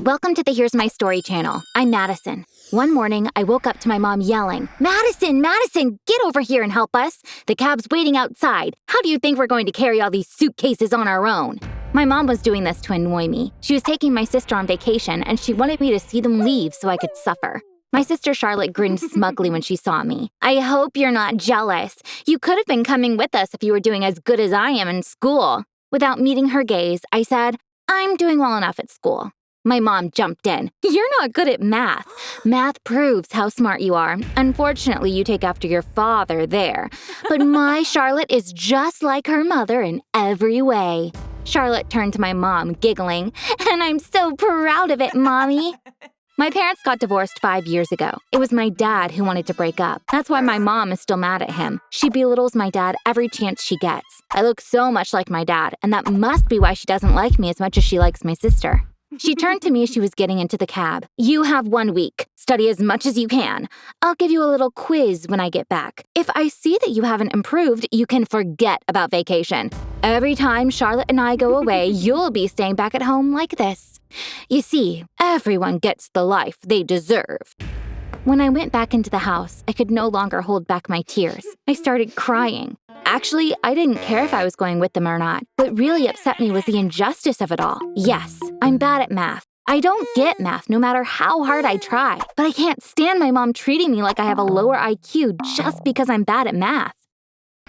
Welcome to the Here's My Story channel. I'm Madison. One morning, I woke up to my mom yelling, Madison, Madison, get over here and help us. The cab's waiting outside. How do you think we're going to carry all these suitcases on our own? My mom was doing this to annoy me. She was taking my sister on vacation, and she wanted me to see them leave so I could suffer. My sister Charlotte grinned smugly when she saw me. I hope you're not jealous. You could have been coming with us if you were doing as good as I am in school. Without meeting her gaze, I said, I'm doing well enough at school. My mom jumped in. You're not good at math. Math proves how smart you are. Unfortunately, you take after your father there. But my Charlotte is just like her mother in every way. Charlotte turned to my mom, giggling, and I'm so proud of it, Mommy. My parents got divorced 5 years ago. It was my dad who wanted to break up. That's why my mom is still mad at him. She belittles my dad every chance she gets. I look so much like my dad, and that must be why she doesn't like me as much as she likes my sister. She turned to me as she was getting into the cab. You have 1 week. Study as much as you can. I'll give you a little quiz when I get back. If I see that you haven't improved, you can forget about vacation. Every time Charlotte and I go away, you'll be staying back at home like this. You see, everyone gets the life they deserve. When I went back into the house, I could no longer hold back my tears. I started crying. Actually, I didn't care if I was going with them or not. What really upset me was the injustice of it all. Yes, I'm bad at math. I don't get math no matter how hard I try. But I can't stand my mom treating me like I have a lower IQ just because I'm bad at math.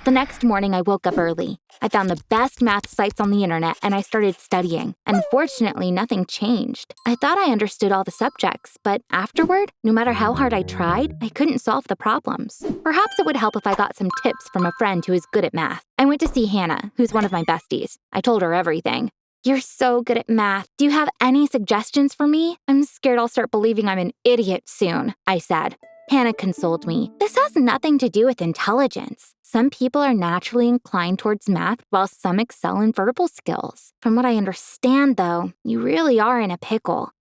The next morning, I woke up early. I found the best math sites on the internet and I started studying. Unfortunately, nothing changed. I thought I understood all the subjects, but afterward, no matter how hard I tried, I couldn't solve the problems. Perhaps it would help if I got some tips from a friend who is good at math. I went to see Hannah, who's one of my besties. I told her everything. You're so good at math. Do you have any suggestions for me? I'm scared I'll start believing I'm an idiot soon, I said. Hannah consoled me. This has nothing to do with intelligence. Some people are naturally inclined towards math while some excel in verbal skills. From what I understand, though, you really are in a pickle.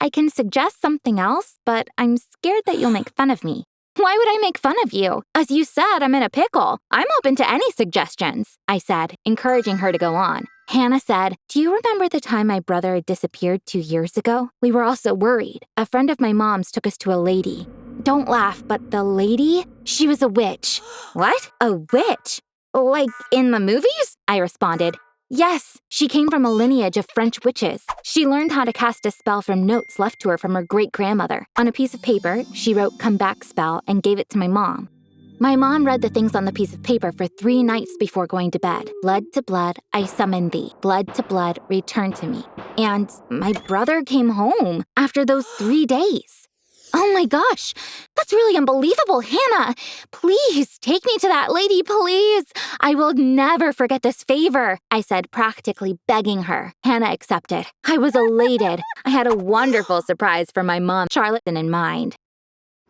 I can suggest something else, but I'm scared that you'll make fun of me. Why would I make fun of you? As you said, I'm in a pickle. I'm open to any suggestions, I said, encouraging her to go on. Hannah said, do you remember the time my brother had disappeared 2 years ago? We were all so worried. A friend of my mom's took us to a lady. Don't laugh, but the lady? She was a witch. What? A witch? Like in the movies? I responded. Yes, she came from a lineage of French witches. She learned how to cast a spell from notes left to her from her great-grandmother. On a piece of paper, she wrote "come back" spell and gave it to my mom. My mom read the things on the piece of paper for 3 nights before going to bed. Blood to blood, I summon thee. Blood to blood, return to me. And my brother came home after those 3 days. Oh my gosh, that's really unbelievable, Hannah. Please take me to that lady, please. I will never forget this favor, I said, practically begging her. Hannah accepted. I was elated. I had a wonderful surprise for my mom, Charlotte, in mind.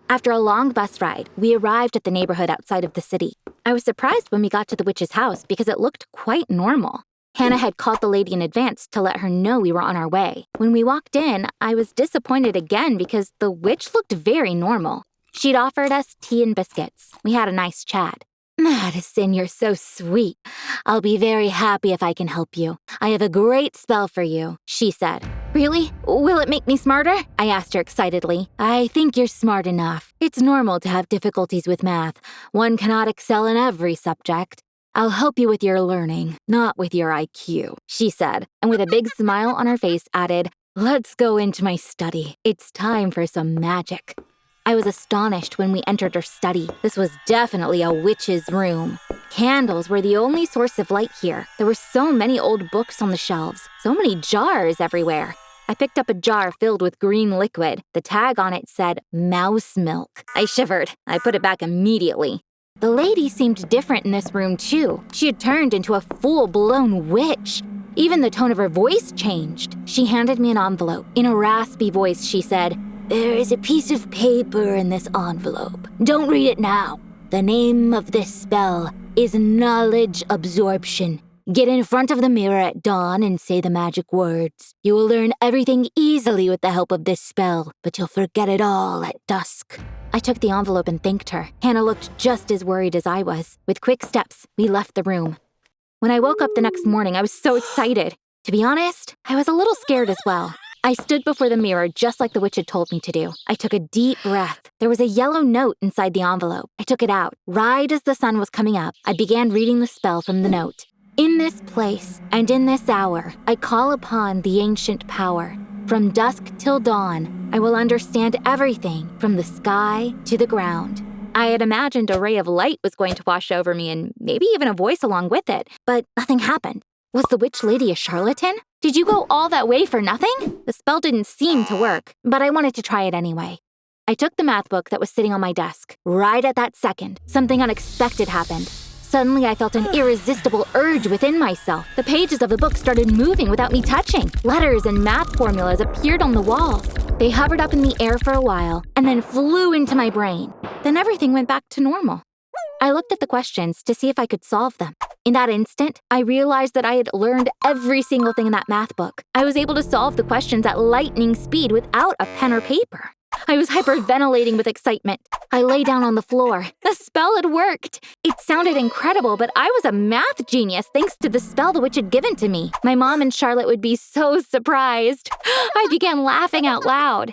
After a long bus ride, we arrived at the neighborhood outside of the city. I was surprised when we got to the witch's house because it looked quite normal. Hannah had called the lady in advance to let her know we were on our way. When we walked in, I was disappointed again because the witch looked very normal. She'd offered us tea and biscuits. We had a nice chat. Madison, you're so sweet. I'll be very happy if I can help you. I have a great spell for you, she said. Really? Will it make me smarter? I asked her excitedly. I think you're smart enough. It's normal to have difficulties with math. One cannot excel in every subject. I'll help you with your learning, not with your IQ, she said, and with a big smile on her face added, let's go into my study. It's time for some magic. I was astonished when we entered her study. This was definitely a witch's room. Candles were the only source of light here. There were so many old books on the shelves, so many jars everywhere. I picked up a jar filled with green liquid. The tag on it said, mouse milk. I shivered. I put it back immediately. The lady seemed different in this room, too. She had turned into a full-blown witch. Even the tone of her voice changed. She handed me an envelope. In a raspy voice, she said, there is a piece of paper in this envelope. Don't read it now. The name of this spell is knowledge absorption. Get in front of the mirror at dawn and say the magic words. You will learn everything easily with the help of this spell, but you'll forget it all at dusk. I took the envelope and thanked her. Hannah looked just as worried as I was. With quick steps, we left the room. When I woke up the next morning, I was so excited. To be honest, I was a little scared as well. I stood before the mirror just like the witch had told me to do. I took a deep breath. There was a yellow note inside the envelope. I took it out. Right as the sun was coming up, I began reading the spell from the note. In this place and in this hour, I call upon the ancient power. From dusk till dawn, I will understand everything from the sky to the ground. I had imagined a ray of light was going to wash over me and maybe even a voice along with it, but nothing happened. Was the witch lady a charlatan? Did you go all that way for nothing? The spell didn't seem to work, but I wanted to try it anyway. I took the math book that was sitting on my desk. Right at that second, something unexpected happened. Suddenly, I felt an irresistible urge within myself. The pages of the book started moving without me touching. Letters and math formulas appeared on the walls. They hovered up in the air for a while and then flew into my brain. Then everything went back to normal. I looked at the questions to see if I could solve them. In that instant, I realized that I had learned every single thing in that math book. I was able to solve the questions at lightning speed without a pen or paper. I was hyperventilating with excitement. I lay down on the floor. The spell had worked. It sounded incredible, but I was a math genius thanks to the spell the witch had given to me. My mom and Charlotte would be so surprised. I began laughing out loud.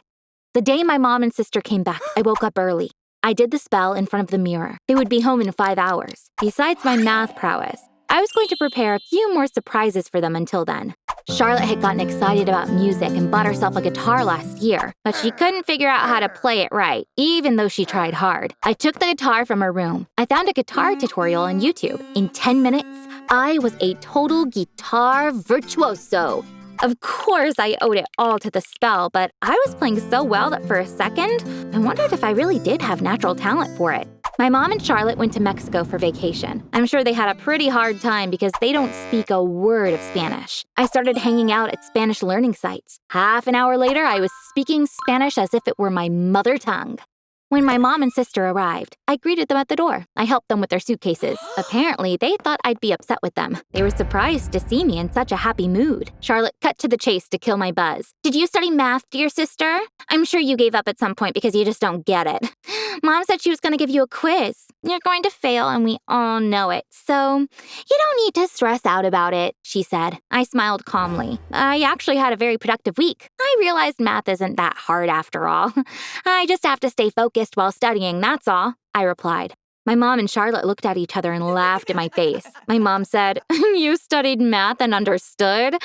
The day my mom and sister came back, I woke up early. I did the spell in front of the mirror. They would be home in 5 hours. Besides my math prowess, I was going to prepare a few more surprises for them until then. Charlotte had gotten excited about music and bought herself a guitar last year, but she couldn't figure out how to play it right, even though she tried hard. I took the guitar from her room. I found a guitar tutorial on YouTube. In 10 minutes, I was a total guitar virtuoso. Of course, I owed it all to the spell, but I was playing so well that for a second, I wondered if I really did have natural talent for it. My mom and Charlotte went to Mexico for vacation. I'm sure they had a pretty hard time because they don't speak a word of Spanish. I started hanging out at Spanish learning sites. Half an hour later, I was speaking Spanish as if it were my mother tongue. When my mom and sister arrived, I greeted them at the door. I helped them with their suitcases. Apparently, they thought I'd be upset with them. They were surprised to see me in such a happy mood. Charlotte cut to the chase to kill my buzz. Did you study math, dear sister? I'm sure you gave up at some point because you just don't get it. Mom said she was going to give you a quiz. You're going to fail, and we all know it. So, you don't need to stress out about it, she said. I smiled calmly. I actually had a very productive week. I realized math isn't that hard after all. I just have to stay focused while studying, that's all, I replied. My mom and Charlotte looked at each other and laughed in my face. My mom said, You studied math and understood?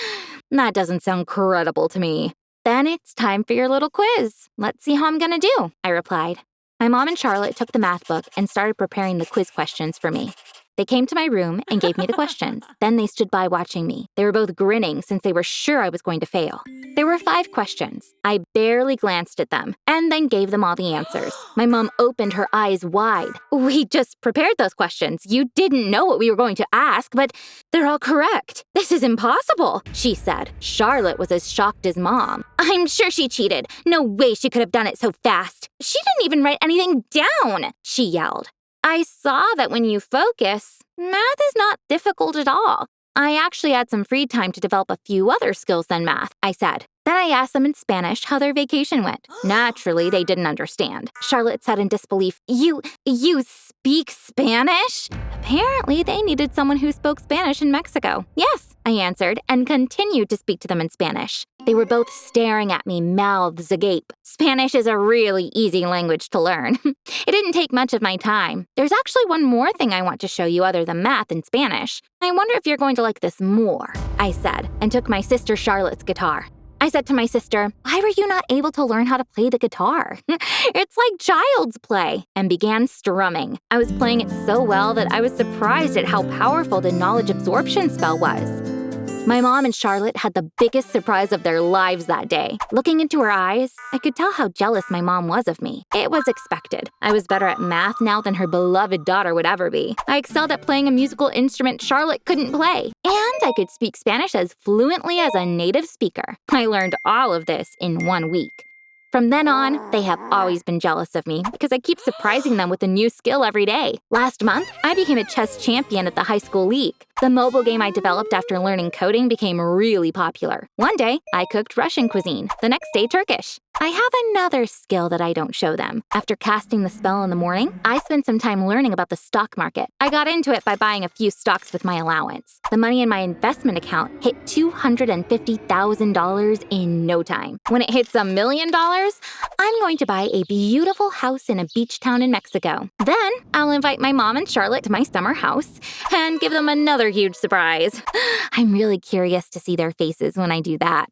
That doesn't sound credible to me. Then it's time for your little quiz. Let's see how I'm gonna do, I replied. My mom and Charlotte took the math book and started preparing the quiz questions for me. They came to my room and gave me the questions. Then they stood by watching me. They were both grinning since they were sure I was going to fail. There were 5 questions. I barely glanced at them and then gave them all the answers. My mom opened her eyes wide. We just prepared those questions. You didn't know what we were going to ask, but they're all correct. This is impossible, she said. Charlotte was as shocked as Mom. I'm sure she cheated. No way she could have done it so fast. She didn't even write anything down, she yelled. I saw that when you focus, math is not difficult at all. I actually had some free time to develop a few other skills than math, I said. Then I asked them in Spanish how their vacation went. Naturally, they didn't understand. Charlotte said in disbelief, You speak Spanish? Apparently, they needed someone who spoke Spanish in Mexico. Yes, I answered, and continued to speak to them in Spanish. They were both staring at me, mouths agape. Spanish is a really easy language to learn. It didn't take much of my time. There's actually one more thing I want to show you other than math and Spanish. I wonder if you're going to like this more, I said, and took my sister Charlotte's guitar. I said to my sister, why were you not able to learn how to play the guitar? It's like child's play, and began strumming. I was playing it so well that I was surprised at how powerful the knowledge absorption spell was. My mom and Charlotte had the biggest surprise of their lives that day. Looking into her eyes, I could tell how jealous my mom was of me. It was expected. I was better at math now than her beloved daughter would ever be. I excelled at playing a musical instrument Charlotte couldn't play. And I could speak Spanish as fluently as a native speaker. I learned all of this in 1 week. From then on, they have always been jealous of me because I keep surprising them with a new skill every day. Last month, I became a chess champion at the high school league. The mobile game I developed after learning coding became really popular. One day, I cooked Russian cuisine. The next day, Turkish. I have another skill that I don't show them. After casting the spell in the morning, I spent some time learning about the stock market. I got into it by buying a few stocks with my allowance. The money in my investment account hit $250,000 in no time. When it hits $1 million, I'm going to buy a beautiful house in a beach town in Mexico. Then I'll invite my mom and Charlotte to my summer house and give them another huge surprise. I'm really curious to see their faces when I do that.